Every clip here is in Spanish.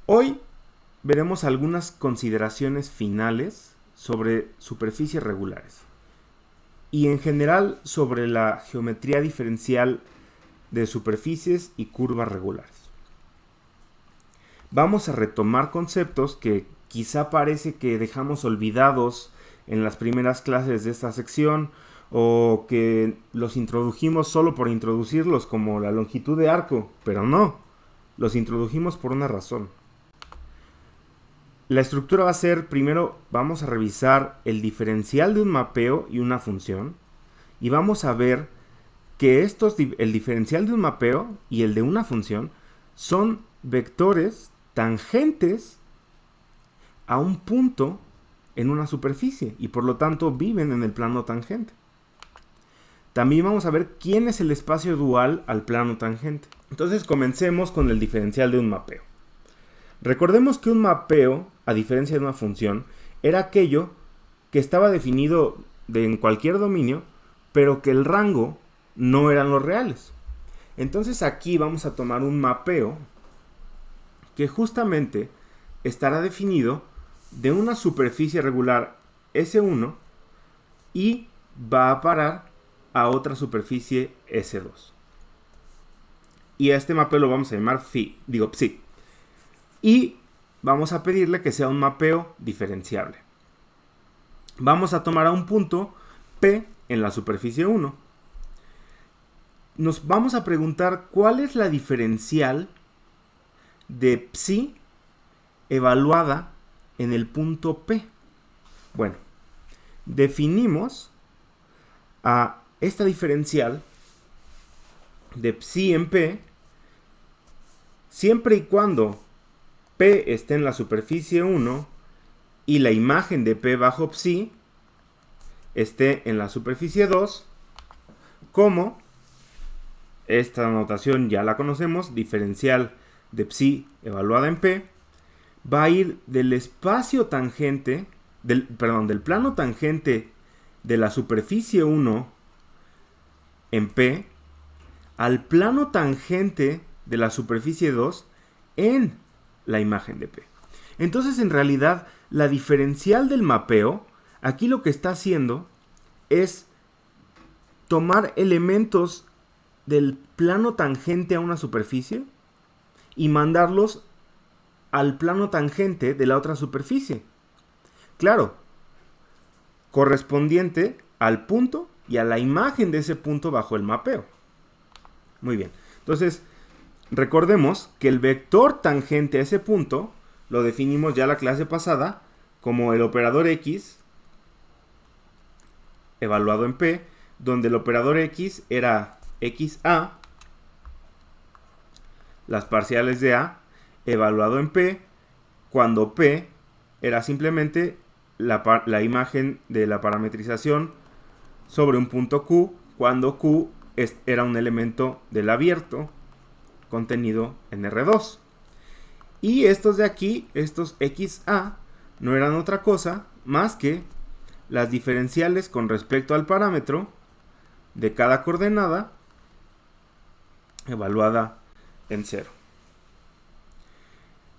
Hoy veremos algunas consideraciones finales sobre superficies regulares y en general sobre la geometría diferencial de superficies y curvas regulares. Vamos a retomar conceptos que quizá parece que dejamos olvidados en las primeras clases de esta sección o que los introdujimos solo por introducirlos, como la longitud de arco, pero no, los introdujimos por una razón. La estructura va a ser, primero vamos a revisar el diferencial de un mapeo y una función, y vamos a ver que el diferencial de un mapeo y el de una función son vectores tangentes a un punto en una superficie y por lo tanto viven en el plano tangente. También vamos a ver quién es el espacio dual al plano tangente. Entonces comencemos con el diferencial de un mapeo. Recordemos que un mapeo, a diferencia de una función, era aquello que estaba definido en cualquier dominio, pero que el rango no eran los reales. Entonces aquí vamos a tomar un mapeo que justamente estará definido de una superficie regular S1 y va a parar a otra superficie S2. Y a este mapeo lo vamos a llamar psi. Y vamos a pedirle que sea un mapeo diferenciable. Vamos a tomar a un punto P en la superficie 1. Nos vamos a preguntar cuál es la diferencial de psi evaluada en el punto P. Bueno, definimos a esta diferencial de psi en P siempre y cuando P esté en la superficie 1 y la imagen de P bajo psi esté en la superficie 2, como esta notación ya la conocemos, diferencial de psi evaluada en P, va a ir del espacio tangente, del plano tangente de la superficie 1 en P al plano tangente de la superficie 2 en la imagen de P. Entonces, en realidad, la diferencial del mapeo, aquí lo que está haciendo es tomar elementos del plano tangente a una superficie y mandarlos al plano tangente de la otra superficie. Claro, correspondiente al punto y a la imagen de ese punto bajo el mapeo. Muy bien. Entonces, recordemos que el vector tangente a ese punto lo definimos ya la clase pasada como el operador X evaluado en P, donde el operador X era XA, las parciales de A, evaluado en P, cuando P era simplemente la imagen de la parametrización sobre un punto Q, cuando Q era un elemento del abierto contenido en R2. Y estos de aquí, estos XA, no eran otra cosa más que las diferenciales con respecto al parámetro de cada coordenada evaluada en 0.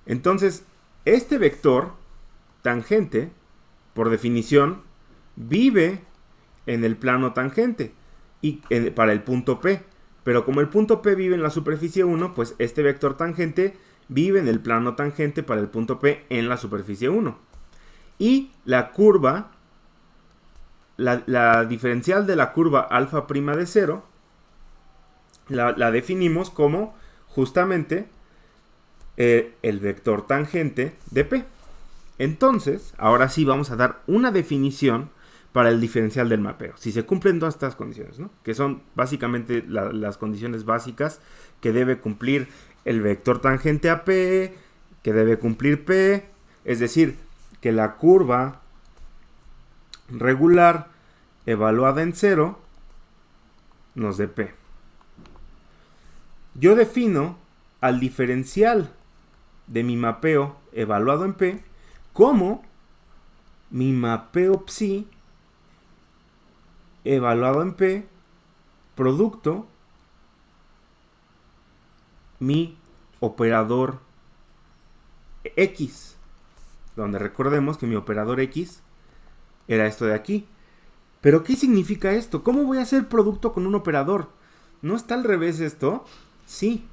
Entonces, este vector tangente, por definición, vive en el plano tangente y para el punto P. Pero como el punto P vive en la superficie 1, pues este vector tangente vive en el plano tangente para el punto P en la superficie 1. Y la curva, la diferencial de la curva alfa prima de 0, la definimos como justamente el vector tangente de P. Entonces, ahora sí vamos a dar una definición para el diferencial del mapeo, si se cumplen todas estas condiciones, ¿no? Que son básicamente las condiciones básicas que debe cumplir el vector tangente a P, que debe cumplir P, es decir, que la curva regular evaluada en 0 nos dé P. Yo defino al diferencial de mi mapeo evaluado en P como mi mapeo psi evaluado en P producto mi operador X, donde recordemos que mi operador X era esto de aquí. ¿Pero qué significa esto? ¿Cómo voy a hacer producto con un operador? ¿No está al revés esto? Sí,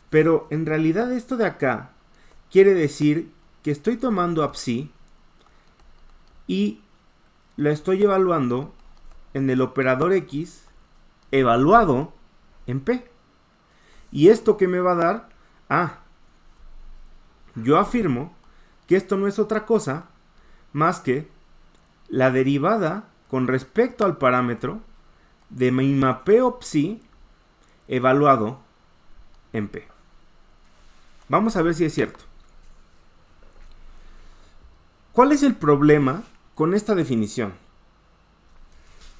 pero en realidad esto de acá quiere decir que estoy tomando a psi y la estoy evaluando en el operador X evaluado en P. ¿Y esto qué me va a dar? Yo afirmo que esto no es otra cosa más que la derivada con respecto al parámetro de mi mapeo psi evaluado en P. Vamos a ver si es cierto. ¿Cuál es el problema con esta definición?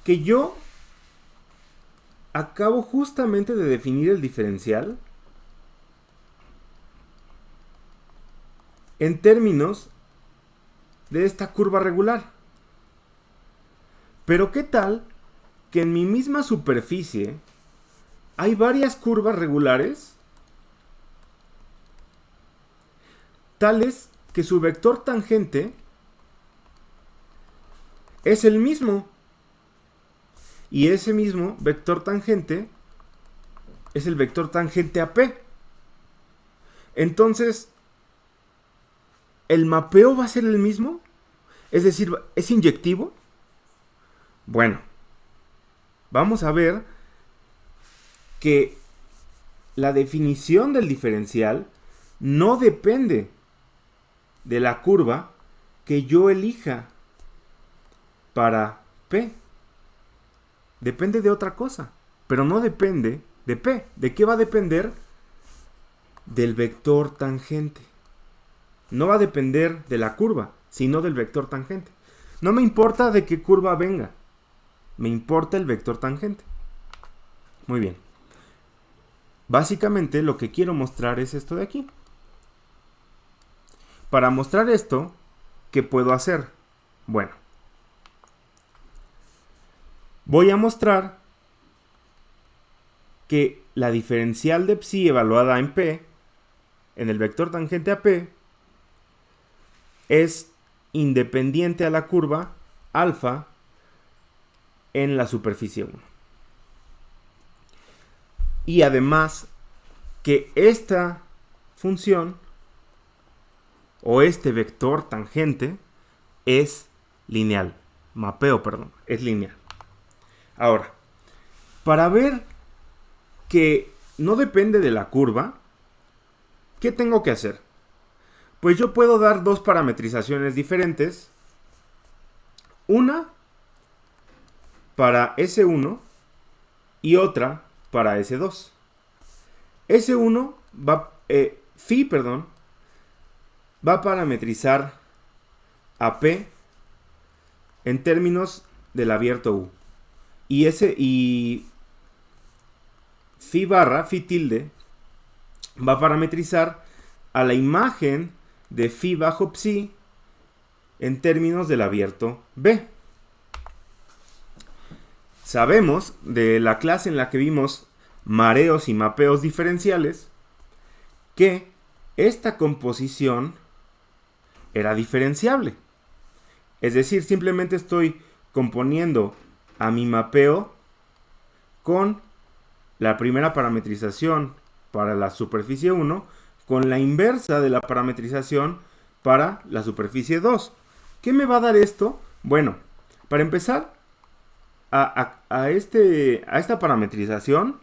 Que yo acabo justamente de definir el diferencial en términos de esta curva regular. Pero ¿qué tal que en mi misma superficie hay varias curvas regulares tales que su vector tangente es el mismo? Y ese mismo vector tangente es el vector tangente a P. Entonces, ¿el mapeo va a ser el mismo? Es decir, ¿es inyectivo? Bueno, vamos a ver que la definición del diferencial no depende de la curva que yo elija para P. Depende de otra cosa, pero no depende de P. ¿De qué va a depender? Del vector tangente. No va a depender de la curva, sino del vector tangente. No me importa de qué curva venga, me importa el vector tangente. Muy bien. Básicamente lo que quiero mostrar es esto de aquí. Para mostrar esto, ¿qué puedo hacer? Bueno, voy a mostrar que la diferencial de psi evaluada en P, en el vector tangente a P, es independiente a la curva alfa en la superficie 1. Y además que esta función o este vector tangente es lineal. Es lineal. Ahora, para ver que no depende de la curva, ¿qué tengo que hacer? Pues yo puedo dar dos parametrizaciones diferentes. Una para S1 y otra para S2. S1 phi va a parametrizar a P en términos del abierto U. Y phi tilde, va a parametrizar a la imagen de phi bajo psi en términos del abierto B. Sabemos de la clase en la que vimos mareos y mapeos diferenciales que esta composición era diferenciable. Es decir, simplemente estoy componiendo a mi mapeo con la primera parametrización para la superficie 1 con la inversa de la parametrización para la superficie 2. ¿Qué me va a dar esto? Bueno, para empezar, a esta parametrización,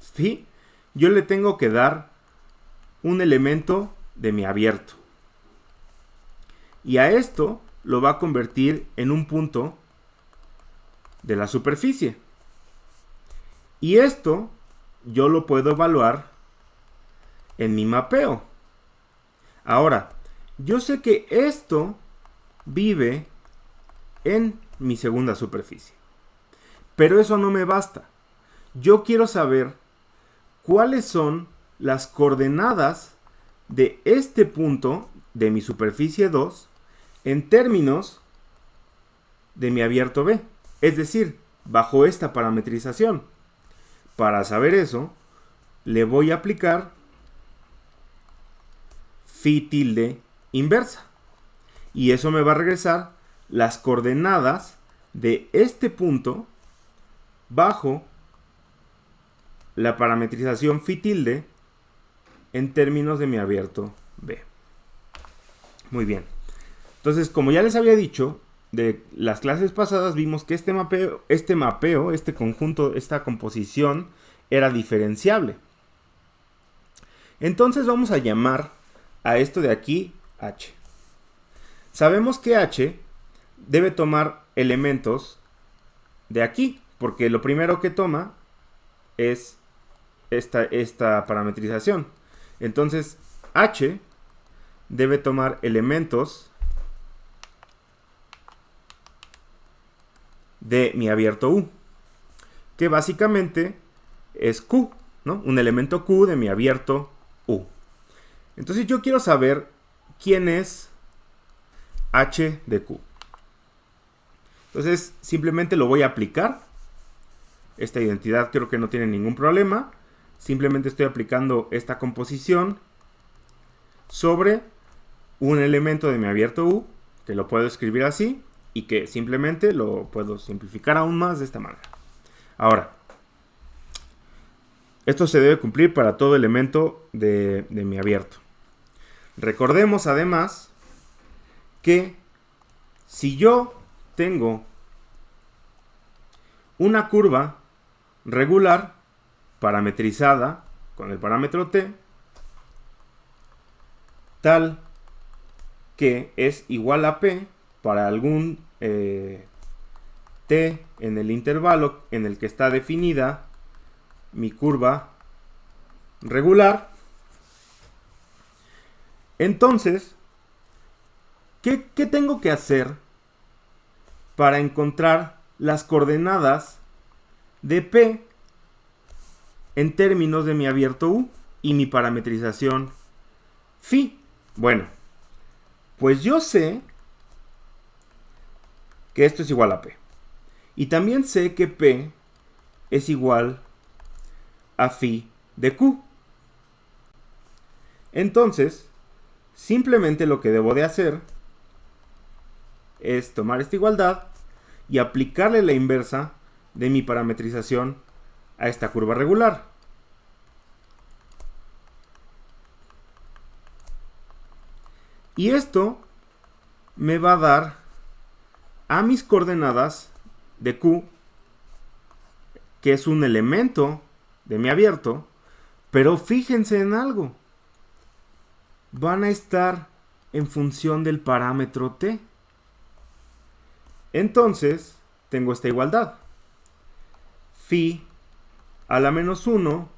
¿sí?, yo le tengo que dar un elemento de mi abierto. Y a esto lo va a convertir en un punto de la superficie. Y esto yo lo puedo evaluar en mi mapeo. Ahora, yo sé que esto vive en mi segunda superficie. Pero eso no me basta. Yo quiero saber cuáles son las coordenadas de este punto de mi superficie 2 en términos de mi abierto B. Es decir, bajo esta parametrización. Para saber eso, le voy a aplicar phi tilde inversa. Y eso me va a regresar las coordenadas de este punto bajo la parametrización phi tilde en términos de mi abierto B. Muy bien. Entonces, como ya les había dicho, de las clases pasadas vimos que este mapeo, este conjunto, esta composición era diferenciable. Entonces vamos a llamar a esto de aquí H. Sabemos que H debe tomar elementos de aquí, porque lo primero que toma es esta parametrización. Entonces H debe tomar elementos de mi abierto U, que básicamente es Q, ¿no? Un elemento Q de mi abierto U. Entonces yo quiero saber quién es H de Q. Entonces simplemente lo voy a aplicar. Esta identidad creo que no tiene ningún problema. Simplemente estoy aplicando esta composición sobre un elemento de mi abierto U, que lo puedo escribir así, y que simplemente lo puedo simplificar aún más de esta manera. Ahora, esto se debe cumplir para todo elemento de mi abierto. Recordemos además que si yo tengo una curva regular parametrizada con el parámetro t, tal que es igual a p para algún t en el intervalo en el que está definida mi curva regular, entonces, ¿qué tengo que hacer para encontrar las coordenadas de P en términos de mi abierto U y mi parametrización phi? Bueno, pues yo sé que esto es igual a P. Y también sé que P es igual a phi de Q. Entonces, simplemente lo que debo de hacer es tomar esta igualdad y aplicarle la inversa de mi parametrización a esta curva regular. Y esto me va a dar a mis coordenadas de Q, que es un elemento de mi abierto, pero fíjense en algo. Van a estar en función del parámetro t. Entonces, tengo esta igualdad. Phi a la menos 1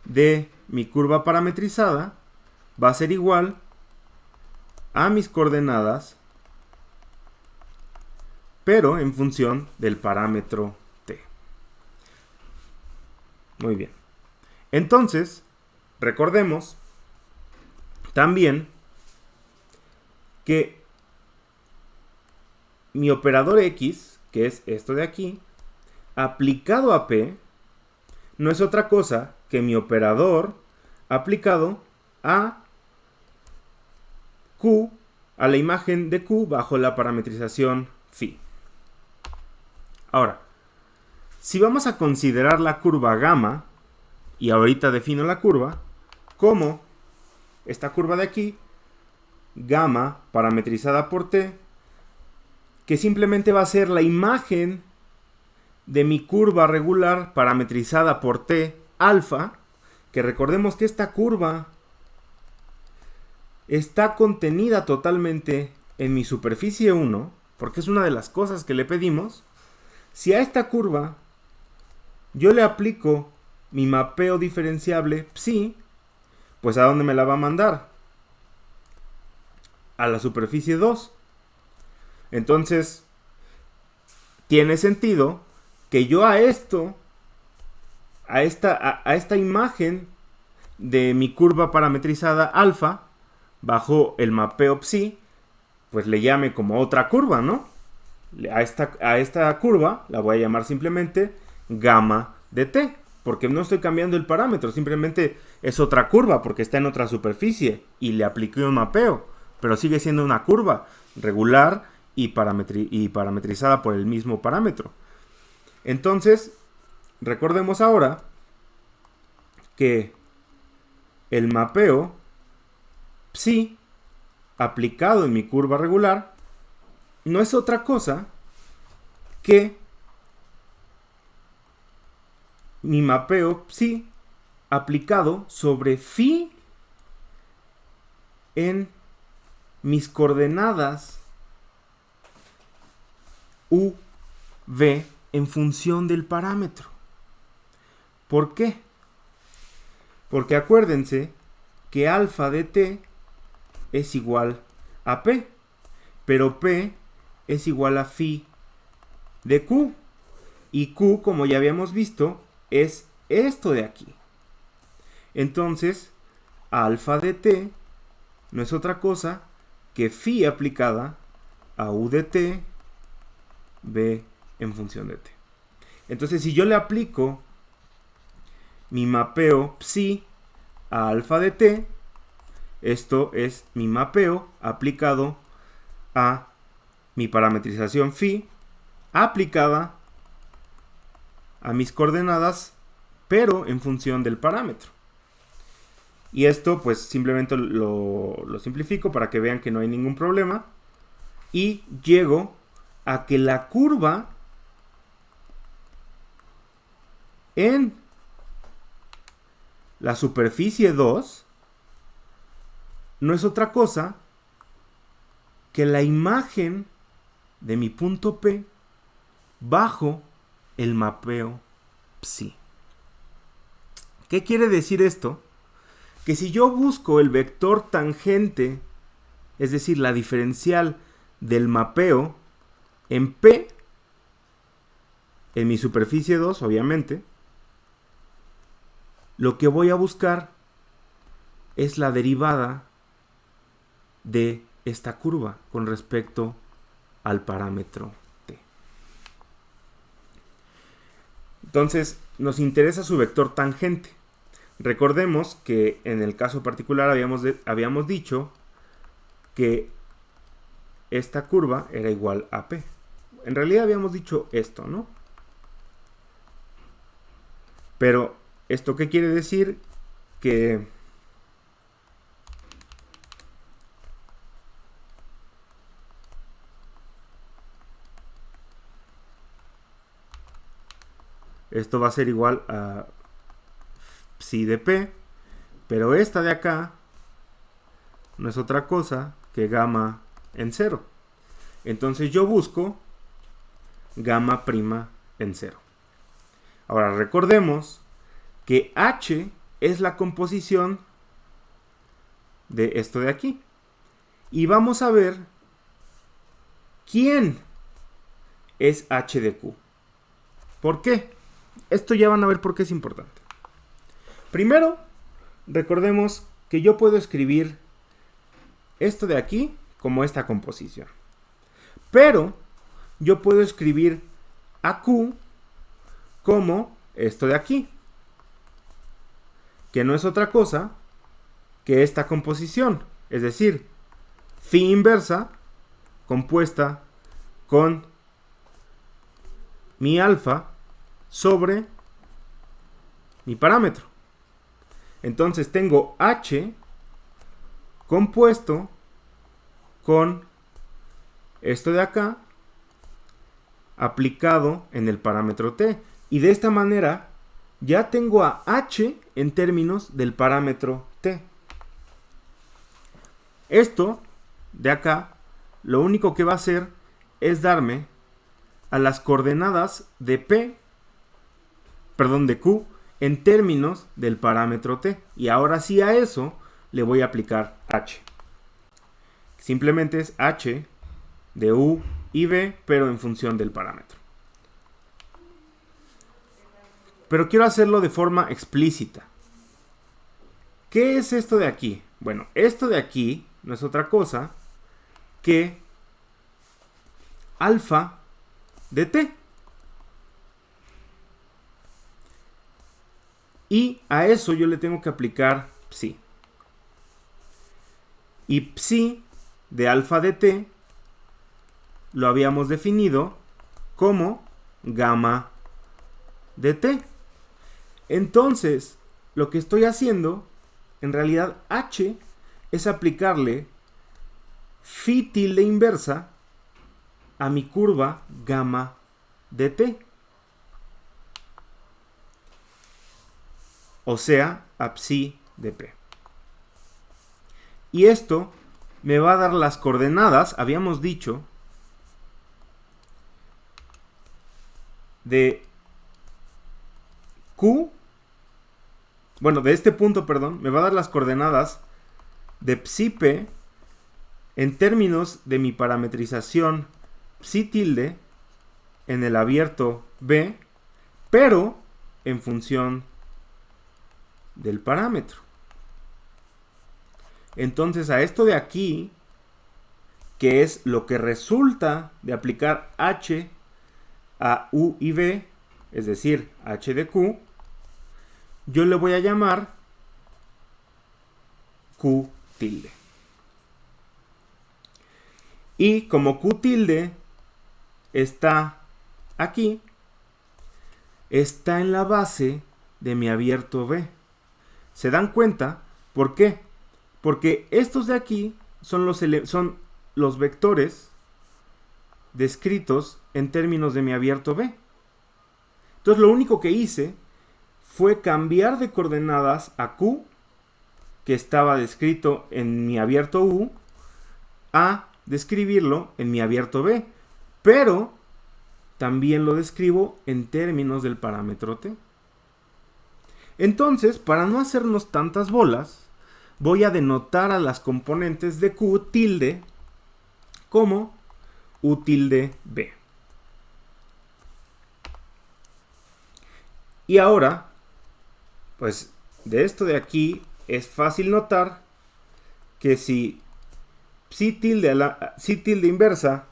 de mi curva parametrizada va a ser igual a mis coordenadas, pero en función del parámetro t. Muy bien. Entonces, recordemos también que mi operador X, que es esto de aquí, aplicado a P, no es otra cosa que mi operador aplicado a Q, a la imagen de Q bajo la parametrización phi. Ahora, si vamos a considerar la curva gamma, y ahorita defino la curva, como esta curva de aquí, gamma parametrizada por t, que simplemente va a ser la imagen de mi curva regular parametrizada por t alfa, que recordemos que esta curva está contenida totalmente en mi superficie 1, porque es una de las cosas que le pedimos. Si a esta curva yo le aplico mi mapeo diferenciable psi, pues ¿a dónde me la va a mandar? A la superficie 2. Entonces, tiene sentido que yo a esto, a esta imagen de mi curva parametrizada alfa, bajo el mapeo psi, pues le llame como otra curva, ¿no? A esta curva la voy a llamar simplemente gamma de t. porque no estoy cambiando el parámetro, simplemente es otra curva porque está en otra superficie y le apliqué un mapeo, pero sigue siendo una curva regular y parametrizada por el mismo parámetro. Entonces, recordemos ahora que el mapeo psi aplicado en mi curva regular no es otra cosa que mi mapeo psi aplicado sobre phi en mis coordenadas u, v en función del parámetro. ¿Por qué? Porque acuérdense que alfa de t es igual a p, pero p es igual a phi de q, y q, como ya habíamos visto, es esto de aquí. Entonces, alfa de t no es otra cosa que phi aplicada a u de t, v en función de t. Entonces, si yo le aplico mi mapeo psi a alfa de t, esto es mi mapeo aplicado a mi parametrización phi aplicada a mis coordenadas, pero en función del parámetro. Y esto pues simplemente lo simplifico para que vean que no hay ningún problema. Y llego a que la curva en la superficie 2 no es otra cosa que la imagen de mi punto P bajo el mapeo psi. ¿Qué quiere decir esto? Que si yo busco el vector tangente, es decir, la diferencial del mapeo en P, en mi superficie 2, obviamente, lo que voy a buscar es la derivada de esta curva con respecto al parámetro t. Entonces, nos interesa su vector tangente. Recordemos que en el caso particular habíamos dicho que esta curva era igual a p. En realidad habíamos dicho esto, ¿no? Pero, ¿esto qué quiere decir? Que esto va a ser igual a psi de p, pero esta de acá no es otra cosa que gamma en 0. Entonces yo busco gamma prima en 0. Ahora recordemos que h es la composición de esto de aquí. Y vamos a ver quién es h de q. ¿Por qué? Esto ya van a ver por qué es importante. Primero, recordemos que yo puedo escribir esto de aquí como esta composición. Pero yo puedo escribir a q como esto de aquí, que no es otra cosa que esta composición, es decir, phi inversa compuesta con mi alfa sobre mi parámetro. Entonces tengo h compuesto con esto de acá aplicado en el parámetro t. Y de esta manera ya tengo a h en términos del parámetro t. Esto de acá lo único que va a hacer es darme a las coordenadas de p, perdón, de q en términos del parámetro t. Y ahora sí a eso le voy a aplicar h. Simplemente es h de u y v, pero en función del parámetro. Pero quiero hacerlo de forma explícita. ¿Qué es esto de aquí? Bueno, esto de aquí no es otra cosa que alfa de t. Y a eso yo le tengo que aplicar psi. Y psi de alfa de t lo habíamos definido como gamma de t. Entonces, lo que estoy haciendo, en realidad h, es aplicarle phi tilde inversa a mi curva gamma de t. O sea, a psi de p. Y esto me va a dar las coordenadas, habíamos dicho, de Q, bueno, de este punto, perdón, me va a dar las coordenadas de psi p en términos de mi parametrización psi tilde en el abierto B, pero en función del parámetro. Entonces a esto de aquí, que es lo que resulta de aplicar h a u y b, es decir, h de q, yo le voy a llamar q tilde. Y como q tilde está aquí, está en la base de mi abierto B. ¿Se dan cuenta? ¿Por qué? Porque estos de aquí son los vectores descritos en términos de mi abierto B. Entonces lo único que hice fue cambiar de coordenadas a Q, que estaba descrito en mi abierto U, a describirlo en mi abierto B. Pero también lo describo en términos del parámetro T. Entonces, para no hacernos tantas bolas, voy a denotar a las componentes de Q tilde como U tilde B. Y ahora, pues de esto de aquí es fácil notar que si psi tilde inversa,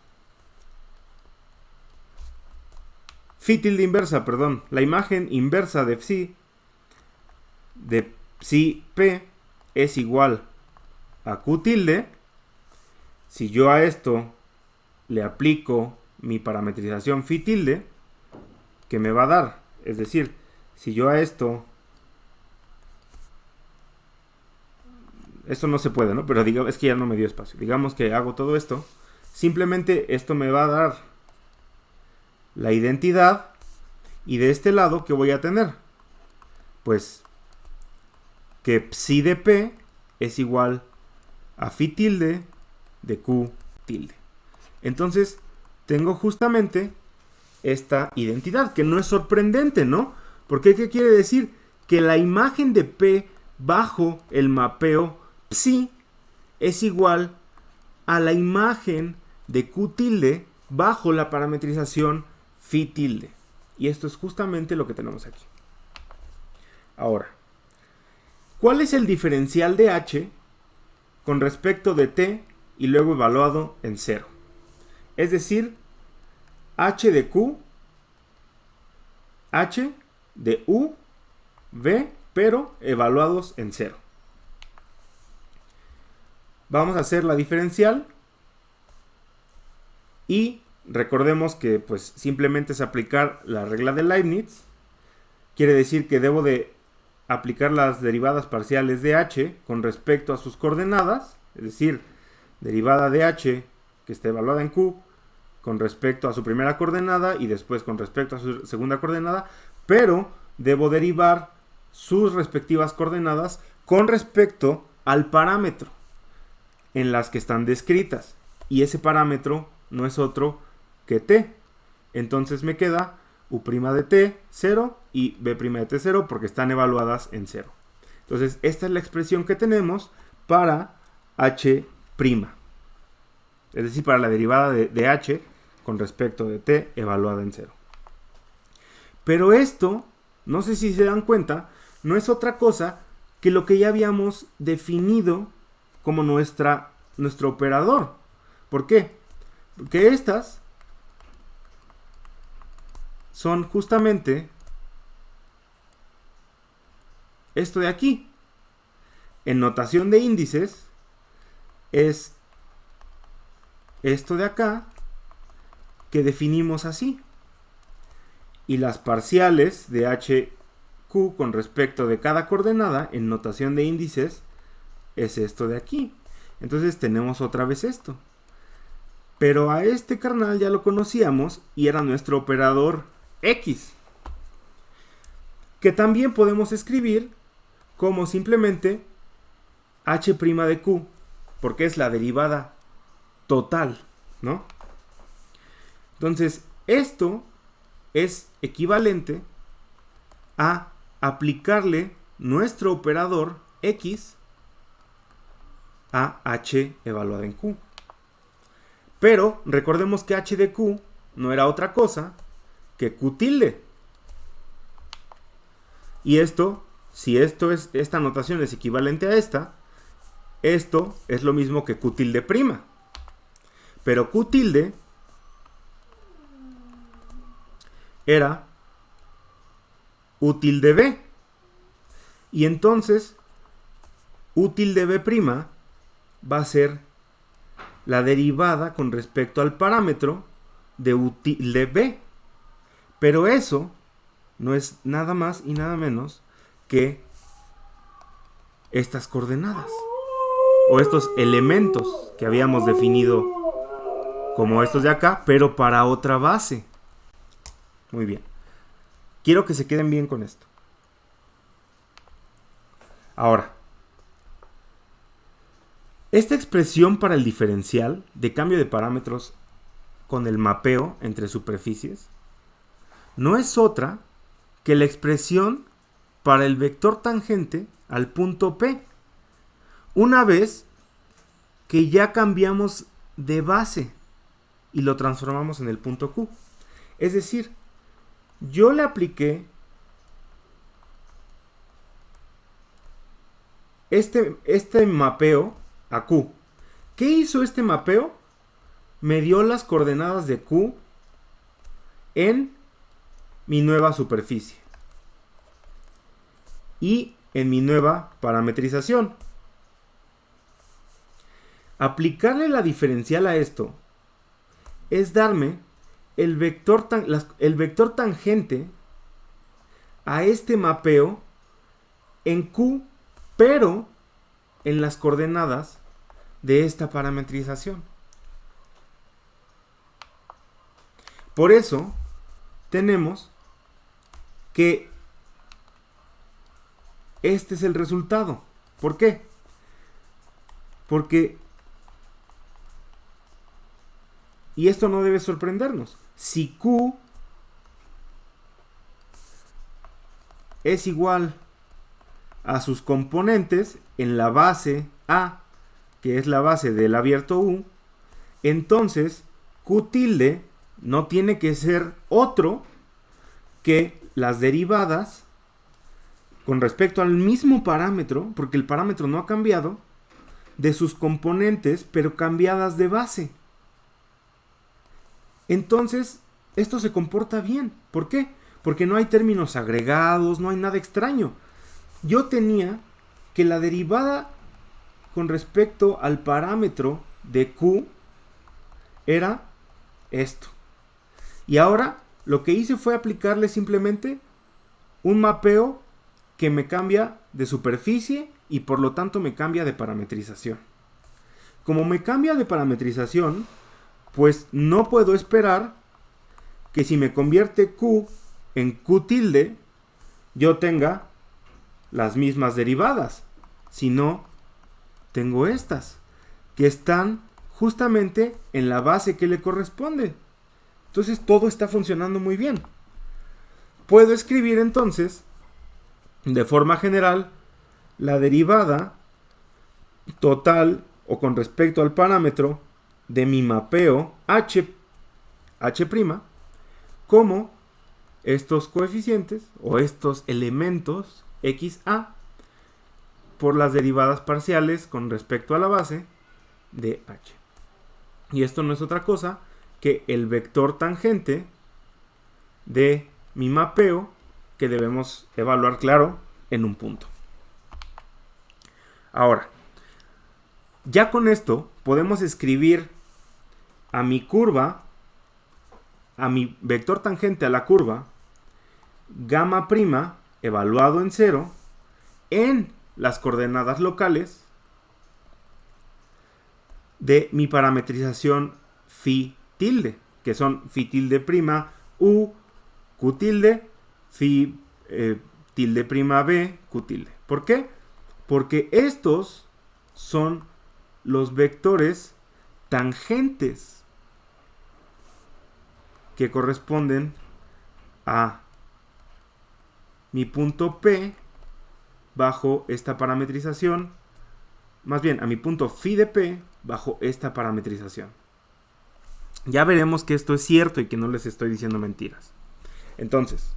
phi tilde inversa, perdón, la imagen inversa de psi p es igual a q tilde, si yo a esto le aplico mi parametrización phi tilde, que me va a dar, es decir, si yo a esto no se puede, ¿no? Pero digamos, es que ya no me dio espacio. Digamos que hago todo esto. Simplemente esto me va a dar la identidad. Y de este lado, ¿qué voy a tener? Pues que psi de p es igual a phi tilde de q tilde. Entonces, tengo justamente esta identidad, que no es sorprendente, ¿no? Porque ¿qué quiere decir? Que la imagen de p bajo el mapeo psi es igual a la imagen de q tilde bajo la parametrización phi tilde. Y esto es justamente lo que tenemos aquí. Ahora, ¿cuál es el diferencial de h con respecto de t y luego evaluado en 0? Es decir, h de q, h de u, v, pero evaluados en 0. Vamos a hacer la diferencial y recordemos que pues simplemente es aplicar la regla de Leibniz. Quiere decir que debo de aplicar las derivadas parciales de h con respecto a sus coordenadas, es decir, derivada de h que está evaluada en q con respecto a su primera coordenada y después con respecto a su segunda coordenada, pero debo derivar sus respectivas coordenadas con respecto al parámetro en las que están descritas, y ese parámetro no es otro que t. Entonces me queda u' de t 0 y b' de t 0 porque están evaluadas en 0. Entonces esta es la expresión que tenemos para h', es decir, para la derivada de h con respecto de t evaluada en 0. Pero esto, no sé si se dan cuenta, no es otra cosa que lo que ya habíamos definido como nuestro operador. ¿Por qué? Porque estas son justamente esto de aquí. En notación de índices es esto de acá que definimos así. Y las parciales de HQ con respecto de cada coordenada en notación de índices es esto de aquí. Entonces tenemos otra vez esto. Pero a este carnal ya lo conocíamos y era nuestro operador X, que también podemos escribir como simplemente H' de Q, porque es la derivada total, ¿no? Entonces, esto es equivalente a aplicarle nuestro operador X a H evaluada en Q. Pero recordemos que H de Q no era otra cosa que Q tilde. Y esto, si esta notación es equivalente a esta, esto es lo mismo que Q tilde prima. Pero Q tilde era U tilde B. Y entonces U tilde B prima va a ser la derivada con respecto al parámetro de U tilde B. Pero eso no es nada más y nada menos que estas coordenadas o estos elementos que habíamos definido como estos de acá, pero para otra base. Muy bien. Quiero que se queden bien con esto. Ahora, esta expresión para el diferencial de cambio de parámetros con el mapeo entre superficies no es otra que la expresión para el vector tangente al punto P, una vez que ya cambiamos de base y lo transformamos en el punto Q. Es decir, yo le apliqué este mapeo a Q. ¿Qué hizo este mapeo? Me dio las coordenadas de Q en mi nueva superficie y en mi nueva parametrización. Aplicarle la diferencial a esto es darme el vector tangente a este mapeo en Q, pero en las coordenadas de esta parametrización. Por eso tenemos que este es el resultado. ¿Por qué? Porque, y esto no debe sorprendernos, si Q es igual a sus componentes en la base A, que es la base del abierto U, entonces Q tilde no tiene que ser otro que las derivadas con respecto al mismo parámetro, porque el parámetro no ha cambiado, de sus componentes, pero cambiadas de base. Entonces, esto se comporta bien. ¿Por qué? Porque no hay términos agregados, no hay nada extraño. Yo tenía que la derivada con respecto al parámetro de Q era esto. Y ahora lo que hice fue aplicarle simplemente un mapeo que me cambia de superficie y por lo tanto me cambia de parametrización. Como me cambia de parametrización, pues no puedo esperar que si me convierte Q en Q tilde, yo tenga las mismas derivadas. Si no, tengo estas, que están justamente en la base que le corresponde. Entonces todo está funcionando muy bien. Puedo escribir entonces, de forma general, la derivada total o con respecto al parámetro de mi mapeo H' como estos coeficientes o estos elementos XA por las derivadas parciales con respecto a la base de H. Y esto no es otra cosa que el vector tangente de mi mapeo que debemos evaluar, claro, en un punto. Ahora, ya con esto podemos escribir a mi curva, a mi vector tangente a la curva, gamma prima evaluado en 0 en las coordenadas locales de mi parametrización phi tilde, que son phi tilde prima u, q tilde, phi tilde prima b, q tilde. ¿Por qué? Porque estos son los vectores tangentes que corresponden a mi punto P bajo esta parametrización, más bien a mi punto phi de P bajo esta parametrización. Ya veremos que esto es cierto y que no les estoy diciendo mentiras. Entonces,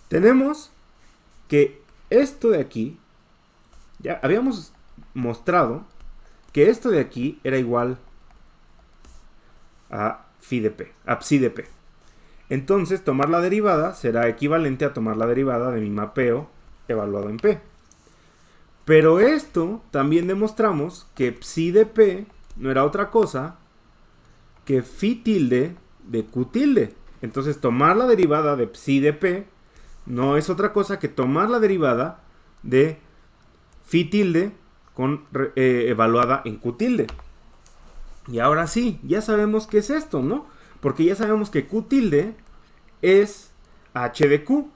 tenemos que esto de aquí, ya habíamos mostrado que esto de aquí era igual a phi de P, a psi de P. Entonces, tomar la derivada será equivalente a tomar la derivada de mi mapeo evaluado en P. Pero esto también demostramos que psi de P no era otra cosa que phi tilde de q tilde. Entonces, tomar la derivada de psi de P no es otra cosa que tomar la derivada de phi tilde evaluada en q tilde. Y ahora sí, ya sabemos qué es esto, ¿no? Porque ya sabemos que q tilde es h de q.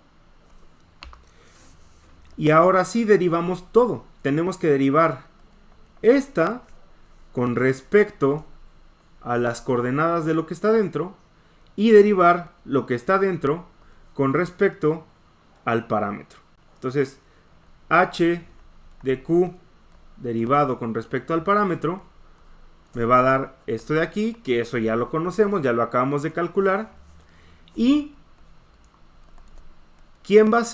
Y ahora sí derivamos todo. Tenemos que derivar esta con respecto a las coordenadas de lo que está dentro y derivar lo que está dentro con respecto al parámetro. Entonces, h de q derivado con respecto al parámetro me va a dar esto de aquí, que eso ya lo conocemos, ya lo acabamos de calcular. Y ¿quiénes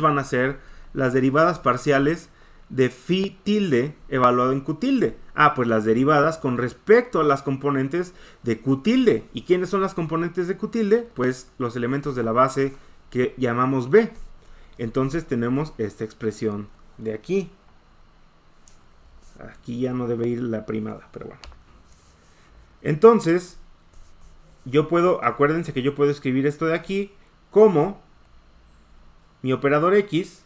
van a ser las derivadas parciales de phi tilde evaluado en q tilde? Pues las derivadas con respecto a las componentes de q tilde. ¿Y quiénes son las componentes de q tilde? Pues los elementos de la base que llamamos b. Entonces tenemos esta expresión de aquí. Aquí ya no debe ir la primada, pero bueno. Entonces, acuérdense que yo puedo escribir esto de aquí como mi operador x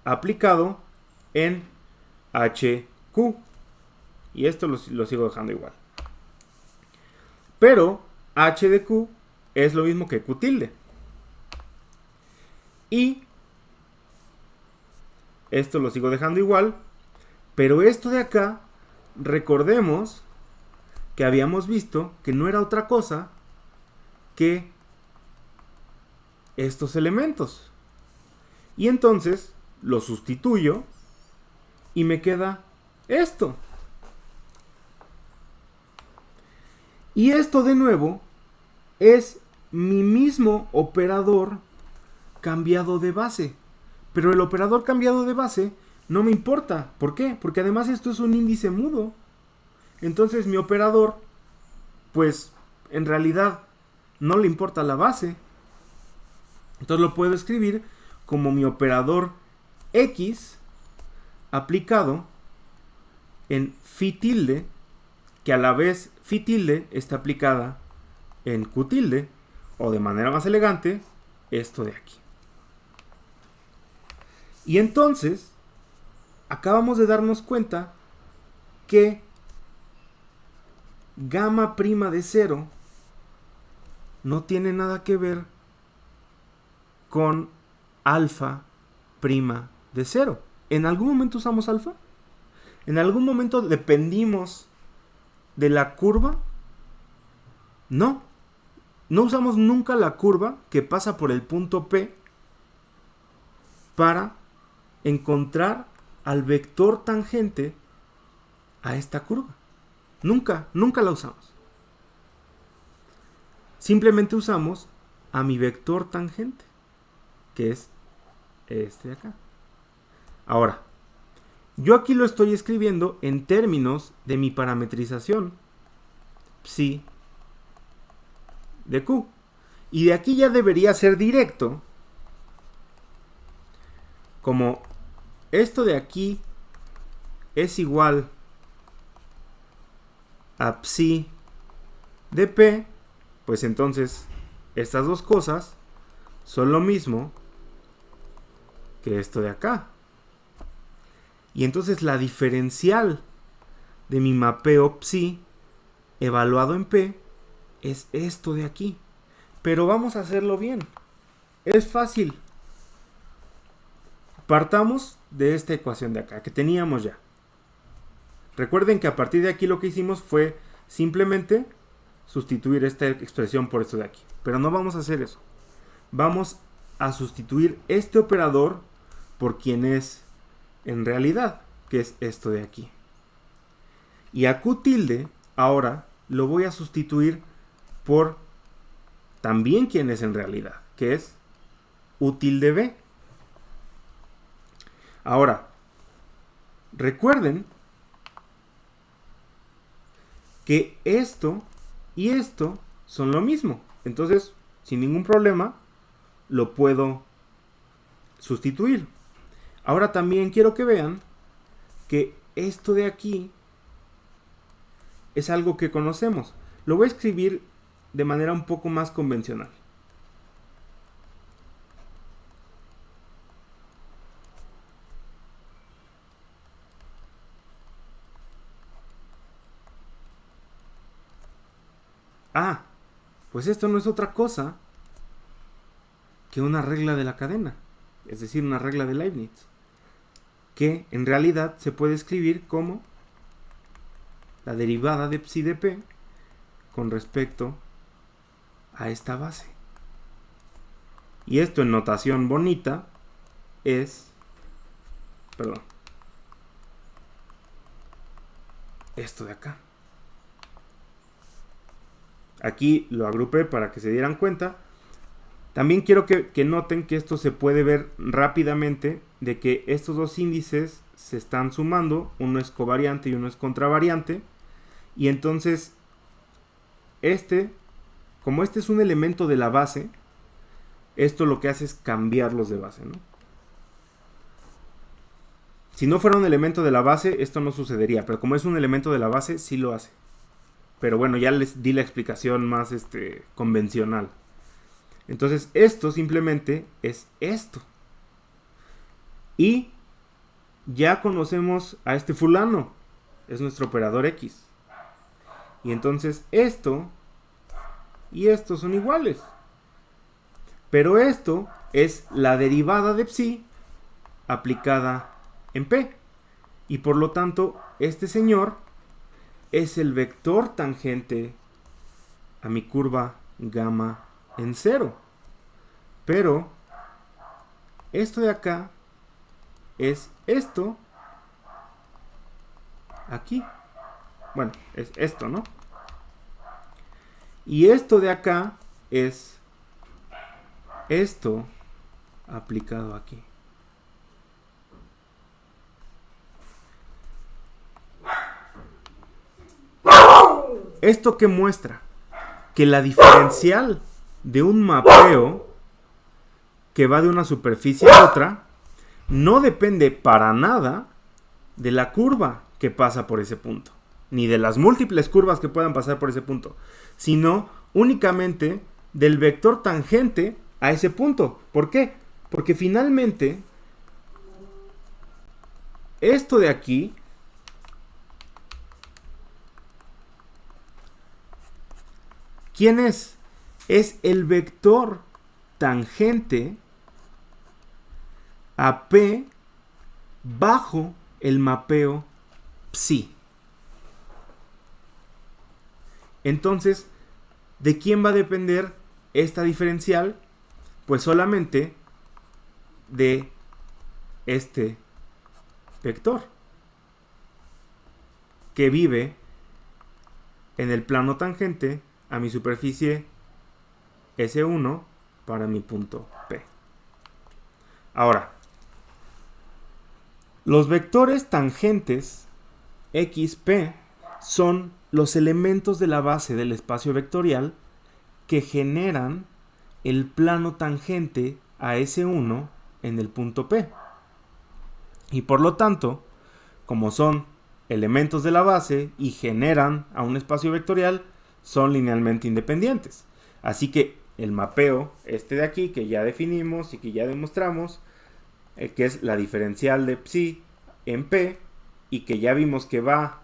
aplicado en HQ. Y esto lo sigo dejando igual. Pero h de q es lo mismo que q tilde. Y esto lo sigo dejando igual. Pero esto de acá, recordemos que habíamos visto que no era otra cosa que estos elementos. Y entonces lo sustituyo y me queda esto. Y esto de nuevo es mi mismo operador cambiado de base. Pero el operador cambiado de base no me importa. ¿Por qué? Porque además esto es un índice mudo. Entonces mi operador, pues en realidad no le importa la base. Entonces lo puedo escribir como mi operador x aplicado en phi tilde, que a la vez phi tilde está aplicada en q tilde, o de manera más elegante, esto de aquí. Y entonces acabamos de darnos cuenta que gamma prima de 0 no tiene nada que ver con alfa prima de 0. ¿En algún momento usamos alfa? ¿En algún momento dependimos de la curva? No. No usamos nunca la curva que pasa por el punto P para encontrar al vector tangente a esta curva. Nunca la usamos. Simplemente usamos a mi vector tangente, que es este de acá. Ahora, yo aquí lo estoy escribiendo en términos de mi parametrización psi de q. Y de aquí ya debería ser directo como esto de aquí es igual a psi de P, pues entonces estas dos cosas son lo mismo que esto de acá. Y entonces la diferencial de mi mapeo psi evaluado en P es esto de aquí. Pero vamos a hacerlo bien. Es fácil. Partamos de esta ecuación de acá, que teníamos ya. Recuerden que a partir de aquí lo que hicimos fue simplemente sustituir esta expresión por esto de aquí. Pero no vamos a hacer eso. Vamos a sustituir este operador por quien es en realidad, que es esto de aquí. Y a Q tilde ahora lo voy a sustituir por también quien es en realidad, que es U tilde B. Ahora, recuerden que esto y esto son lo mismo. Entonces, sin ningún problema, lo puedo sustituir. Ahora también quiero que vean que esto de aquí es algo que conocemos. Lo voy a escribir de manera un poco más convencional. Ah, pues esto no es otra cosa que una regla de la cadena, es decir, una regla de Leibniz, que en realidad se puede escribir como la derivada de psi de P con respecto a esta base. Y esto en notación bonita es, esto de acá. Aquí lo agrupé para que se dieran cuenta. También quiero que noten que esto se puede ver rápidamente, de que estos dos índices se están sumando, uno es covariante y uno es contravariante, y entonces como este es un elemento de la base, esto lo que hace es cambiarlos de base, ¿no? Si no fuera un elemento de la base, esto no sucedería, pero como es un elemento de la base, sí lo hace. Pero bueno, ya les di la explicación más convencional. Entonces, esto simplemente es esto. Y ya conocemos a este fulano. Es nuestro operador X. Y entonces esto y esto son iguales. Pero esto es la derivada de psi aplicada en P. Y por lo tanto, este señor es el vector tangente a mi curva gamma en 0. Pero esto de acá es esto aquí. Bueno, es esto, ¿no? Y esto de acá es esto aplicado aquí. ¿Esto qué muestra? Que la diferencial de un mapeo que va de una superficie a otra no depende para nada de la curva que pasa por ese punto, ni de las múltiples curvas que puedan pasar por ese punto, sino únicamente del vector tangente a ese punto. ¿Por qué? Porque finalmente esto de aquí ¿quién es? Es el vector tangente a P bajo el mapeo psi. Entonces, ¿de quién va a depender esta diferencial? Pues solamente de este vector que vive en el plano tangente a mi superficie S1 para mi punto P. Ahora, los vectores tangentes XP son los elementos de la base del espacio vectorial que generan el plano tangente a S1 en el punto P. Y por lo tanto, como son elementos de la base y generan a un espacio vectorial, son linealmente independientes. Así que el mapeo, este de aquí, que ya definimos y que ya demostramos, que es la diferencial de psi en P, y que ya vimos que va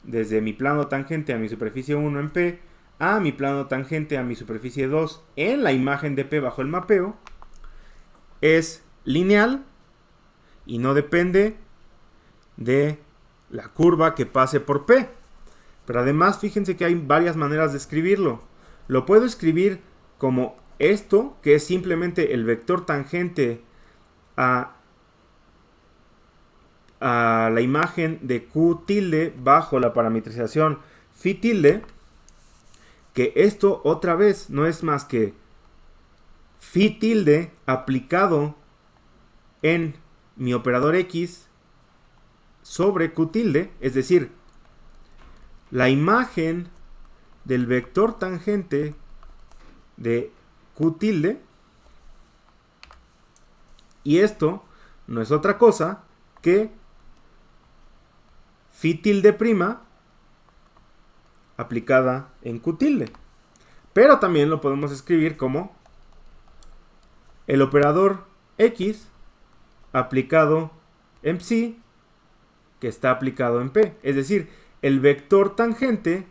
desde mi plano tangente a mi superficie 1 en P, a mi plano tangente a mi superficie 2 en la imagen de P bajo el mapeo, es lineal y no depende de la curva que pase por P. Pero además, fíjense que hay varias maneras de escribirlo. Lo puedo escribir como esto, que es simplemente el vector tangente a la imagen de Q tilde bajo la parametrización phi tilde, que esto otra vez no es más que phi tilde aplicado en mi operador X sobre Q tilde, es decir, la imagen del vector tangente de Q tilde, y esto no es otra cosa que phi tilde prima aplicada en Q tilde. Pero también lo podemos escribir como el operador X aplicado en psi que está aplicado en P. Es decir, el vector tangente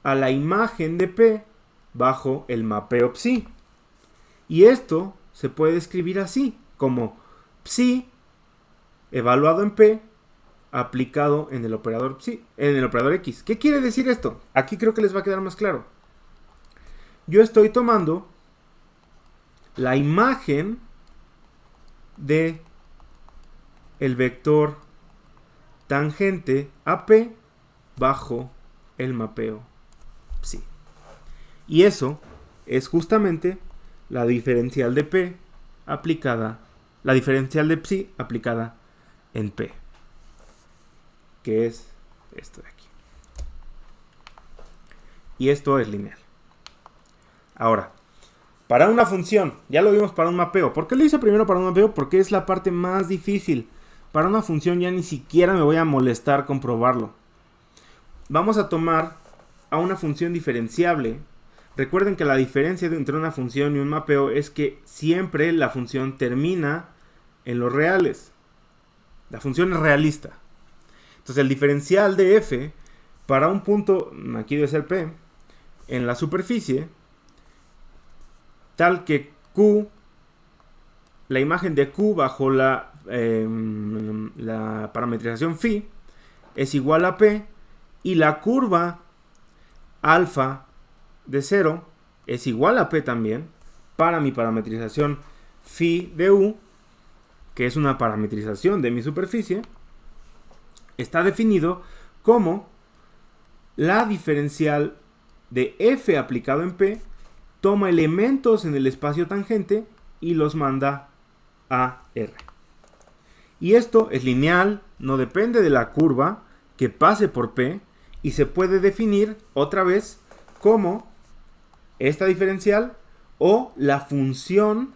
a la imagen de P bajo el mapeo psi. Y esto se puede escribir así, como psi evaluado en P aplicado en el operador psi, en el operador X. ¿Qué quiere decir esto? Aquí creo que les va a quedar más claro. Yo estoy tomando la imagen de el vector tangente a P bajo el mapeo psi. Y eso es justamente la diferencial de P aplicada, la diferencial de psi aplicada en P, que es esto de aquí. Y esto es lineal. Ahora, para una función, ya lo vimos para un mapeo. ¿Por qué lo hice primero para un mapeo? Porque es la parte más difícil. Para una función ya ni siquiera me voy a molestar con probarlo. Vamos a tomar a una función diferenciable. Recuerden que la diferencia entre una función y un mapeo es que siempre la función termina en los reales. La función es realista. Entonces el diferencial de f para un punto, aquí debe ser P, en la superficie, tal que Q, la imagen de Q bajo la parametrización phi, es igual a P, y la curva alfa de 0 es igual a P también, para mi parametrización phi de U, que es una parametrización de mi superficie, está definido como la diferencial de f aplicado en P toma elementos en el espacio tangente y los manda a R. Y esto es lineal, no depende de la curva que pase por P y se puede definir otra vez como esta diferencial o la función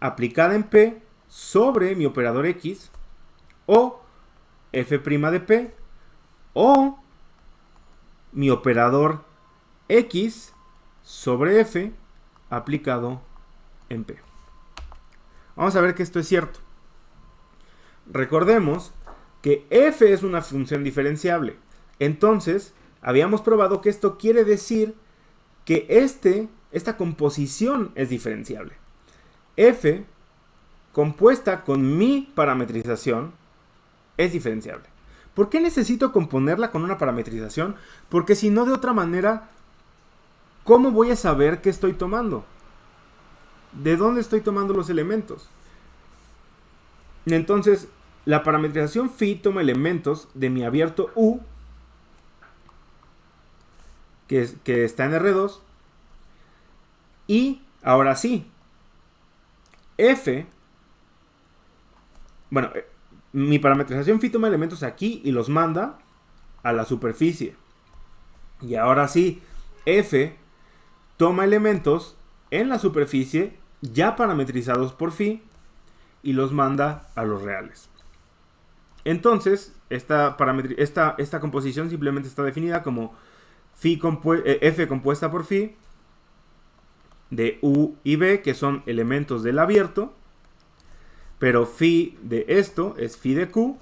aplicada en P sobre mi operador X o f' de P o mi operador X sobre F aplicado en P. Vamos a ver que esto es cierto. Recordemos que F es una función diferenciable. Entonces, habíamos probado que esto quiere decir que esta composición es diferenciable. F, compuesta con mi parametrización, es diferenciable. ¿Por qué necesito componerla con una parametrización? Porque si no, de otra manera, ¿cómo voy a saber qué estoy tomando? ¿De dónde estoy tomando los elementos? Entonces, la parametrización phi toma elementos de mi abierto U, que está en R2, y ahora sí, F, bueno, mi parametrización phi toma elementos aquí y los manda a la superficie. Y ahora sí, F toma elementos en la superficie ya parametrizados por phi y los manda a los reales. Entonces, esta composición simplemente está definida como f compuesta por phi de u y b, que son elementos del abierto, pero phi de esto es phi de q,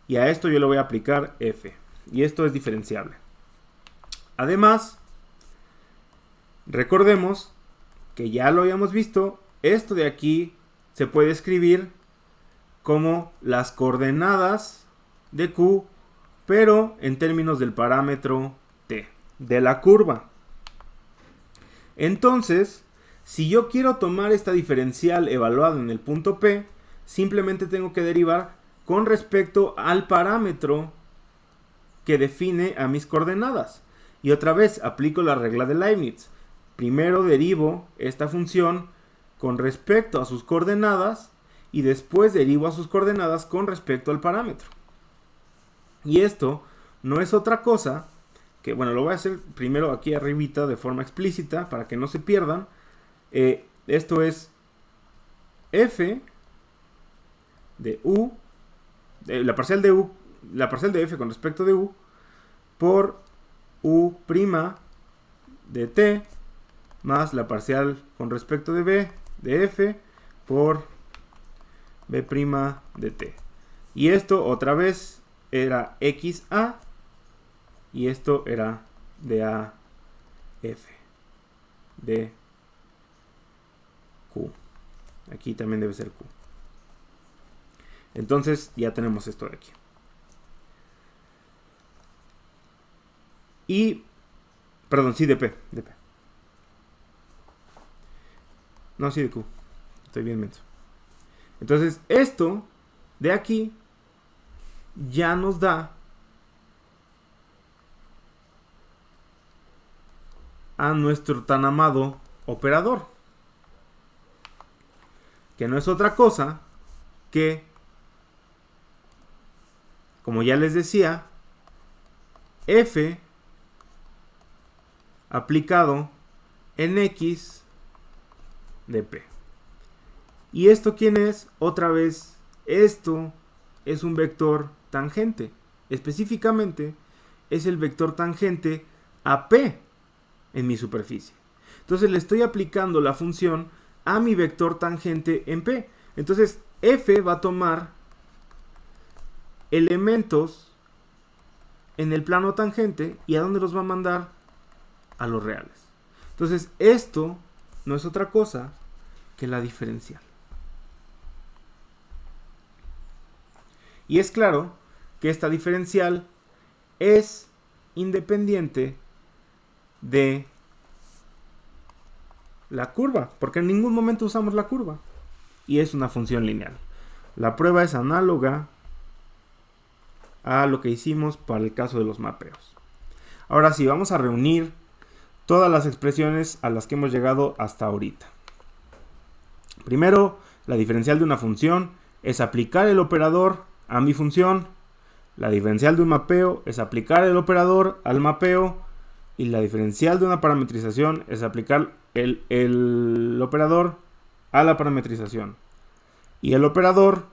y a esto yo le voy a aplicar f, y esto es diferenciable. Además, recordemos que ya lo habíamos visto, esto de aquí se puede escribir como las coordenadas de q, pero en términos del parámetro t, de la curva. Entonces, si yo quiero tomar esta diferencial evaluada en el punto P, simplemente tengo que derivar con respecto al parámetro que define a mis coordenadas. Y otra vez aplico la regla de Leibniz. Primero derivo esta función con respecto a sus coordenadas y después derivo a sus coordenadas con respecto al parámetro. Y esto no es otra cosa que, bueno, lo voy a hacer primero aquí arribita de forma explícita para que no se pierdan. Esto es f de u, la parcial de f con respecto de u por u' de t más la parcial con respecto de b de f por b' de t. Y esto otra vez era xa y esto era de a f de q. Aquí también debe ser q. Entonces ya tenemos esto de aquí. Y, perdón, sí, de P. No, sí, de Q. Estoy bien menso. Entonces, esto de aquí ya nos da a nuestro tan amado operador, que no es otra cosa que, como ya les decía, f aplicado en x de p. ¿Y esto quién es? Otra vez, esto es un vector tangente. Específicamente, es el vector tangente a p en mi superficie. Entonces le estoy aplicando la función a mi vector tangente en p. Entonces f va a tomar elementos en el plano tangente y ¿a dónde los va a mandar? A los reales. Entonces esto no es otra cosa que la diferencial. Y es claro que esta diferencial es independiente de la curva, porque en ningún momento usamos la curva y es una función lineal. La prueba es análoga a lo que hicimos para el caso de los mapeos. Ahora sí, vamos a reunir todas las expresiones a las que hemos llegado hasta ahorita. Primero, la diferencial de una función es aplicar el operador a mi función. La diferencial de un mapeo es aplicar el operador al mapeo. Y la diferencial de una parametrización es aplicar el operador a la parametrización. Y el operador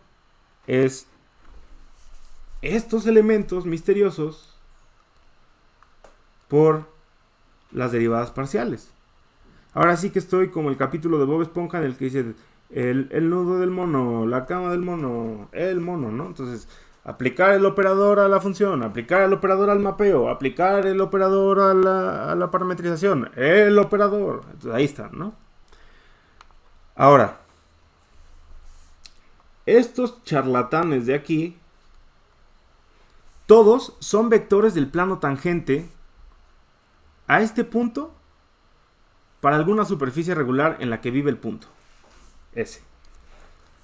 es estos elementos misteriosos por las derivadas parciales. Ahora sí que estoy como el capítulo de Bob Esponja en el que dice el nudo del mono, la cama del mono, el mono, ¿no? Entonces, aplicar el operador a la función, aplicar el operador al mapeo, aplicar el operador a la parametrización, el operador. Entonces, ahí está, ¿no? Ahora, estos charlatanes de aquí, todos son vectores del plano tangente a este punto para alguna superficie regular en la que vive el punto S.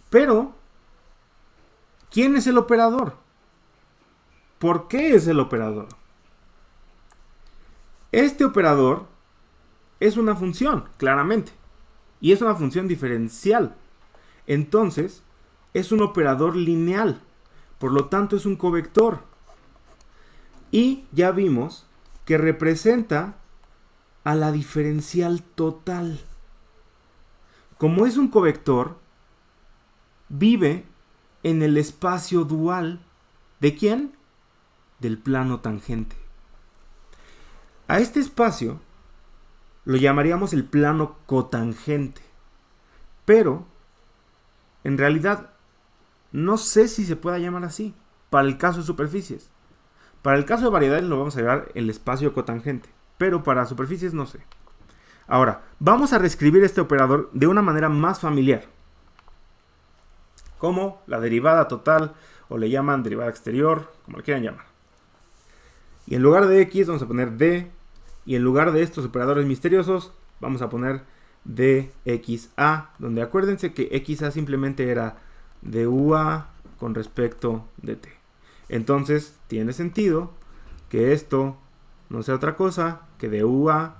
Pero, ¿quién es el operador? ¿Por qué es el operador? Este operador es una función, claramente, y es una función diferencial. Entonces, es un operador lineal, por lo tanto es un covector. Y ya vimos que representa a la diferencial total. Como es un covector, vive en el espacio dual. ¿De quién? Del plano tangente. A este espacio lo llamaríamos el plano cotangente. Pero, en realidad, no sé si se pueda llamar así para el caso de superficies. Para el caso de variedades lo vamos a llamar el espacio cotangente. Pero para superficies no sé. Ahora, vamos a reescribir este operador de una manera más familiar. Como la derivada total, o le llaman derivada exterior, como le quieran llamar. Y en lugar de x vamos a poner d. Y en lugar de estos operadores misteriosos, vamos a poner dxa, donde acuérdense que xa simplemente era dua con respecto de t. Entonces, tiene sentido que esto no sea otra cosa que dua,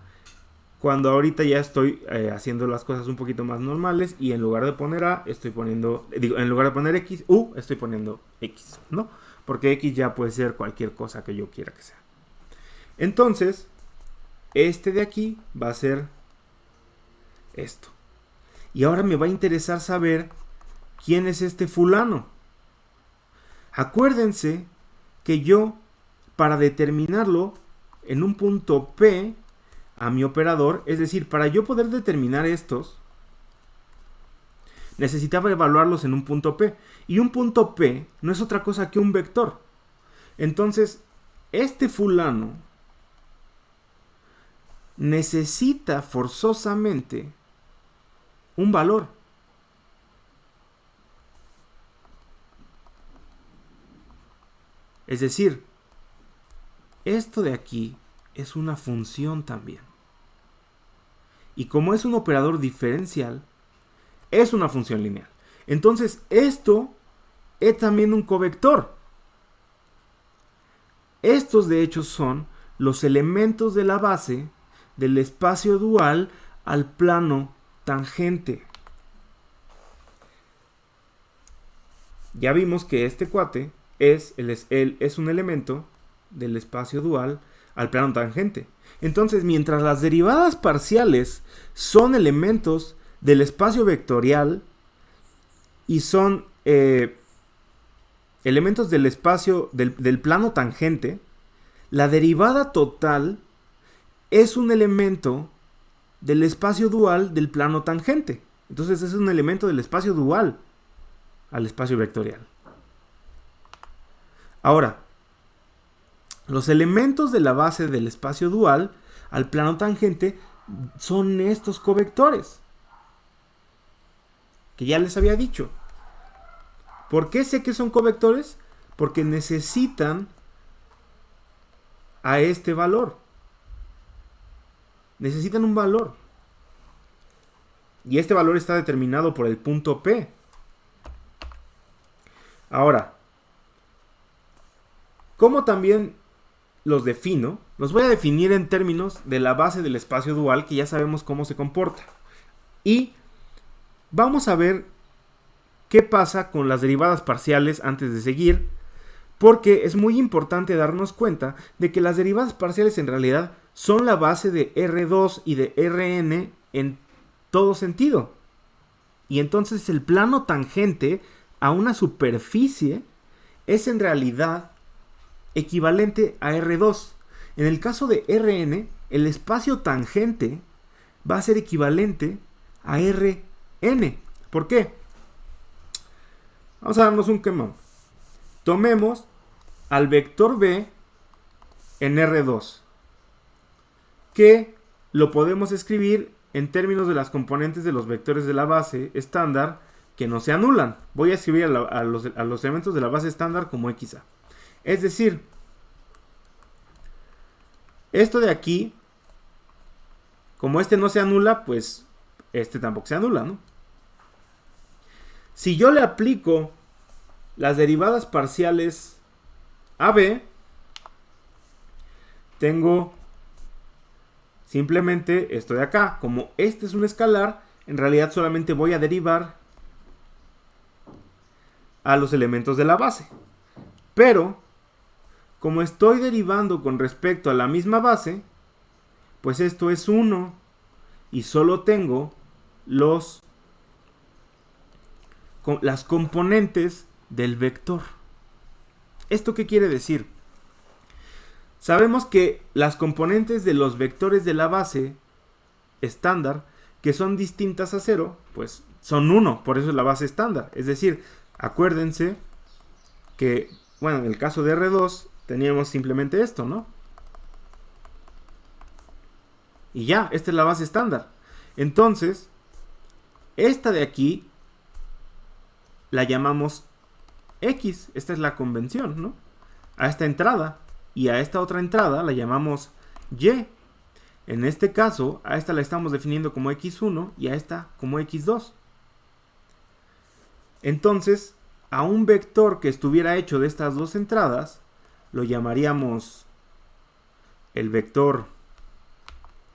cuando ahorita ya estoy haciendo las cosas un poquito más normales y en lugar de poner a, estoy poniendo, en lugar de poner x, estoy poniendo x, ¿no? Porque x ya puede ser cualquier cosa que yo quiera que sea. Entonces, este de aquí va a ser esto. Y ahora me va a interesar saber quién es este fulano. Acuérdense que yo, para determinarlo en un punto P a mi operador, es decir, para yo poder determinar estos, necesitaba evaluarlos en un punto P. Y un punto P no es otra cosa que un vector. Entonces, este fulano necesita forzosamente un valor. Es decir, esto de aquí es una función también. Y como es un operador diferencial, es una función lineal. Entonces, esto es también un covector. Estos, de hecho, son los elementos de la base del espacio dual al plano tangente. Ya vimos que este cuate es un elemento del espacio dual al plano tangente. Entonces, mientras las derivadas parciales son elementos del espacio vectorial y son elementos del espacio del plano tangente, la derivada total es un elemento del espacio dual del plano tangente. Entonces es un elemento del espacio dual al espacio vectorial. Ahora, los elementos de la base del espacio dual al plano tangente son estos covectores que ya les había dicho. ¿Por qué sé que son covectores? Porque necesitan a este valor. Necesitan un valor. Y este valor está determinado por el punto P. Ahora, ¿cómo también los defino? Los voy a definir en términos de la base del espacio dual, que ya sabemos cómo se comporta. Y vamos a ver qué pasa con las derivadas parciales antes de seguir, porque es muy importante darnos cuenta de que las derivadas parciales en realidad son la base de R2 y de Rn en todo sentido. Y entonces el plano tangente a una superficie es en realidad equivalente a R2. En el caso de Rn, el espacio tangente va a ser equivalente a Rn. ¿Por qué? Vamos a darnos un quemón. Tomemos al vector B en R2, que lo podemos escribir en términos de las componentes de los vectores de la base estándar que no se anulan. Voy a escribir a los elementos de la base estándar como xa. Es decir, esto de aquí, como este no se anula, pues este tampoco se anula, ¿no? Si yo le aplico las derivadas parciales a B, tengo simplemente esto de acá. Como este es un escalar, en realidad solamente voy a derivar a los elementos de la base. Pero, como estoy derivando con respecto a la misma base, pues esto es 1 y solo tengo los las componentes del vector. ¿Esto qué quiere decir? Sabemos que las componentes de los vectores de la base estándar, que son distintas a 0, pues son 1, por eso es la base estándar. Es decir, acuérdense que, bueno, en el caso de R2 teníamos simplemente esto, ¿no? Y ya, esta es la base estándar. Entonces, esta de aquí la llamamos X, esta es la convención, ¿no? A esta entrada y a esta otra entrada la llamamos Y. En este caso, a esta la estamos definiendo como X1 y a esta como X2. Entonces, a un vector que estuviera hecho de estas dos entradas, lo llamaríamos el vector,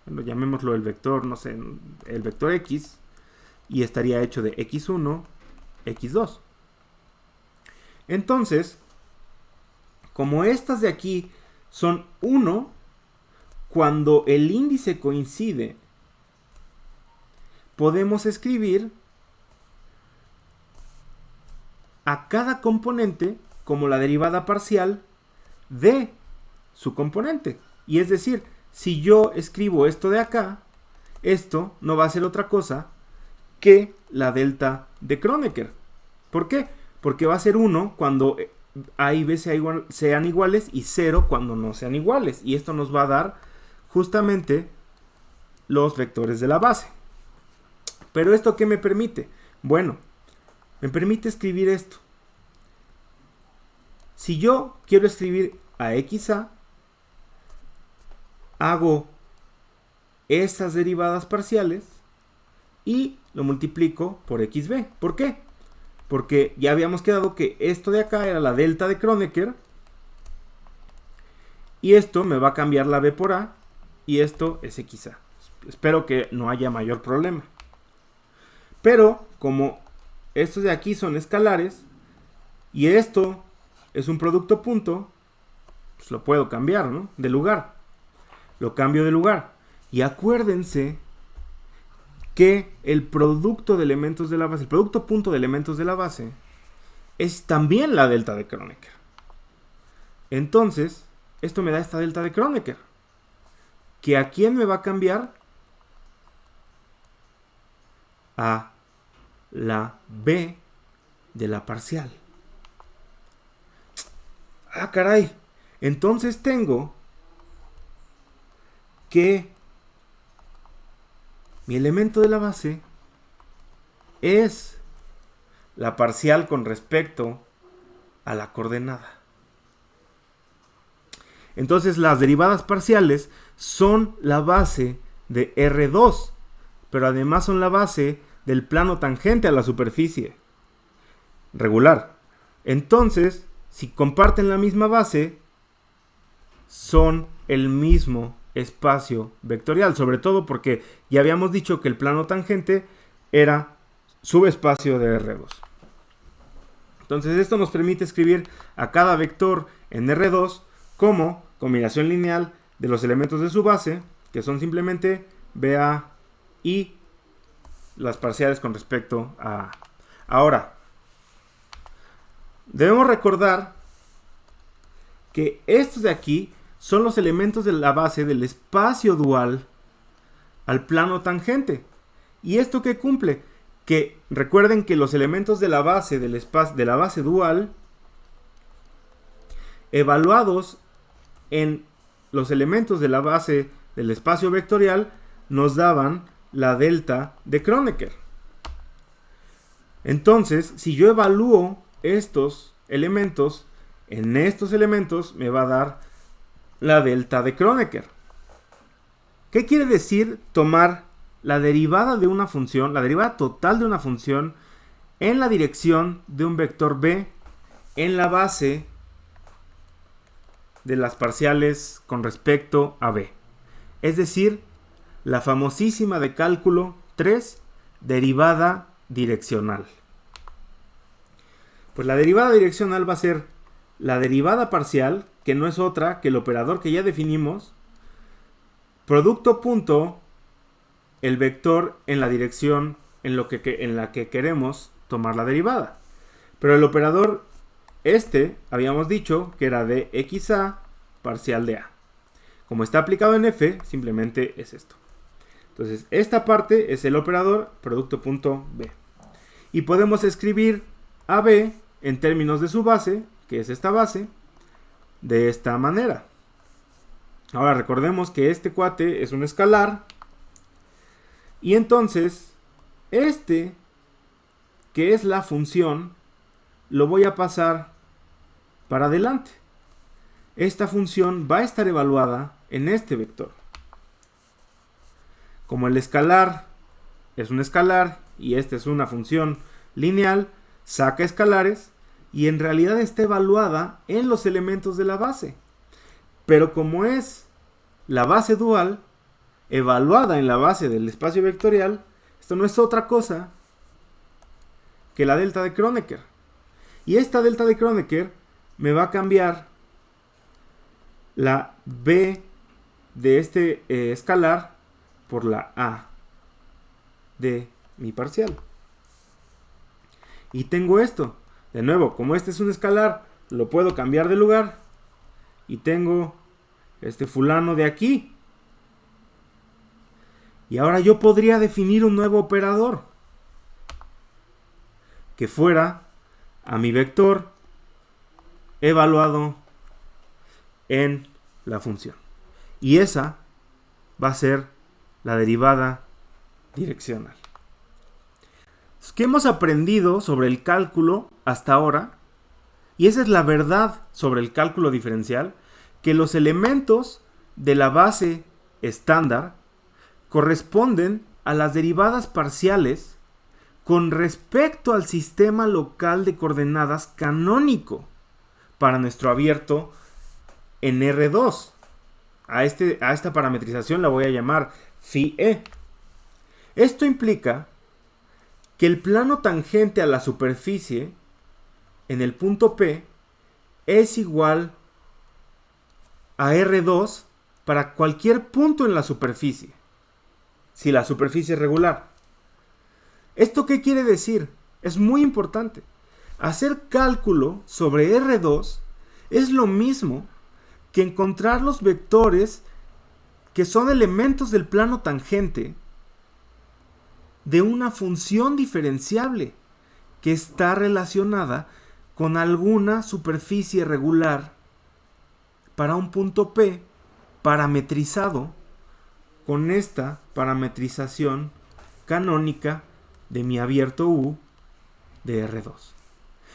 bueno, llamémoslo el vector, no sé, el vector X, y estaría hecho de X1, X2. Entonces, como estas de aquí son 1, cuando el índice coincide, podemos escribir a cada componente como la derivada parcial de su componente. Y es decir, si yo escribo esto de acá, esto no va a ser otra cosa que la delta de Kronecker. ¿Por qué? Porque va a ser 1 cuando A y B sean iguales y 0 cuando no sean iguales. Y esto nos va a dar justamente los vectores de la base. ¿Pero esto qué me permite? Bueno, me permite escribir esto. Si yo quiero escribir a XA, hago esas derivadas parciales y lo multiplico por XB. ¿Por qué? Porque ya habíamos quedado que esto de acá era la delta de Kronecker y esto me va a cambiar la B por A y esto es XA. Espero que no haya mayor problema. Pero como estos de aquí son escalares y esto es un producto punto, pues lo puedo cambiar, ¿no? De lugar. Lo cambio de lugar. Y acuérdense que el producto de elementos de la base, el producto punto de elementos de la base, es también la delta de Kronecker. Entonces, esto me da esta delta de Kronecker. ¿Que a quién me va a cambiar? A la B de la parcial. Ah, caray. Entonces tengo que mi elemento de la base es la parcial con respecto a la coordenada. Entonces las derivadas parciales son la base de R2, pero además son la base del plano tangente a la superficie regular. Entonces, si comparten la misma base, son el mismo espacio vectorial, sobre todo porque ya habíamos dicho que el plano tangente era subespacio de R2. Entonces esto nos permite escribir a cada vector en R2 como combinación lineal de los elementos de su base, que son simplemente BA y las parciales con respecto a A. Ahora, debemos recordar que estos de aquí son los elementos de la base del espacio dual al plano tangente. ¿Y esto qué cumple? Que recuerden que los elementos de la base del espacio de la base dual evaluados en los elementos de la base del espacio vectorial nos daban la delta de Kronecker. Entonces, si yo evalúo estos elementos, en estos elementos me va a dar la delta de Kronecker. ¿Qué quiere decir tomar la derivada de una función, la derivada total de una función en la dirección de un vector b en la base de las parciales con respecto a b? Es decir, la famosísima de cálculo 3, derivada direccional. Pues la derivada direccional va a ser la derivada parcial, que no es otra que el operador que ya definimos, producto punto, el vector en la dirección en la que queremos tomar la derivada. Pero el operador habíamos dicho que era de xa parcial de a. Como está aplicado en f, simplemente es esto. Entonces, esta parte es el operador producto.b. Y podemos escribir AB en términos de su base, que es esta base, de esta manera. Ahora recordemos que este cuate es un escalar. Y entonces, que es la función, lo voy a pasar para adelante. Esta función va a estar evaluada en este vector. Como el escalar es un escalar y esta es una función lineal, saca escalares y en realidad está evaluada en los elementos de la base. Pero como es la base dual, evaluada en la base del espacio vectorial, esto no es otra cosa que la delta de Kronecker. Y esta delta de Kronecker me va a cambiar la b de este escalar por la a de mi parcial. Y tengo esto. De nuevo, como este es un escalar, lo puedo cambiar de lugar. Y tengo este fulano de aquí. Y ahora yo podría definir un nuevo operador que fuera a mi vector evaluado en la función. Y esa va a ser la derivada direccional. ¿Qué hemos aprendido sobre el cálculo hasta ahora? Y esa es la verdad sobre el cálculo diferencial, que los elementos de la base estándar corresponden a las derivadas parciales con respecto al sistema local de coordenadas canónico para nuestro abierto en R2. A esta parametrización la voy a llamar φe. Esto implica que el plano tangente a la superficie en el punto P es igual a R2 para cualquier punto en la superficie, si la superficie es regular. ¿Esto qué quiere decir? Es muy importante. Hacer cálculo sobre R2 es lo mismo que encontrar los vectores que son elementos del plano tangente de una función diferenciable que está relacionada con alguna superficie regular para un punto P parametrizado con esta parametrización canónica de mi abierto U de R2.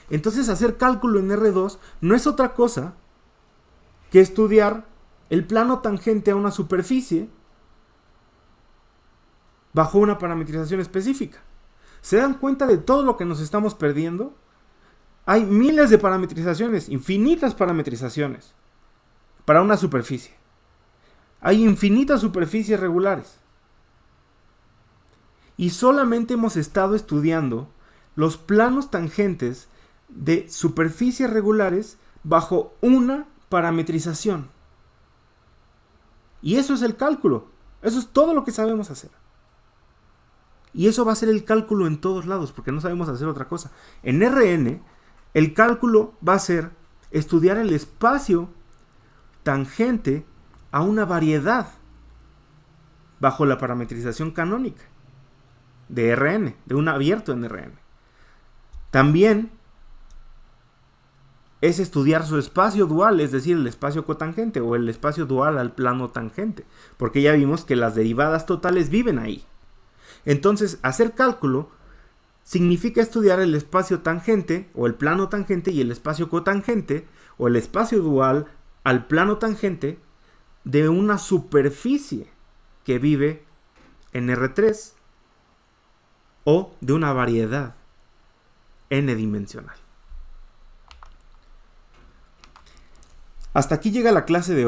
Entonces hacer cálculo en R2 no es otra cosa que estudiar el plano tangente a una superficie bajo una parametrización específica. ¿Se dan cuenta de todo lo que nos estamos perdiendo? Hay miles de parametrizaciones, infinitas parametrizaciones para una superficie. Hay infinitas superficies regulares. Y solamente hemos estado estudiando los planos tangentes de superficies regulares bajo una parametrización. Y eso es el cálculo. Eso es todo lo que sabemos hacer. Y eso va a ser el cálculo en todos lados, porque no sabemos hacer otra cosa. En RN, el cálculo va a ser estudiar el espacio tangente a una variedad bajo la parametrización canónica de RN, de un abierto en RN. También es estudiar su espacio dual, es decir, el espacio cotangente o el espacio dual al plano tangente, porque ya vimos que las derivadas totales viven ahí. Entonces, hacer cálculo significa estudiar el espacio tangente o el plano tangente y el espacio cotangente o el espacio dual al plano tangente de una superficie que vive en R3 o de una variedad n-dimensional. Hasta aquí llega la clase de hoy.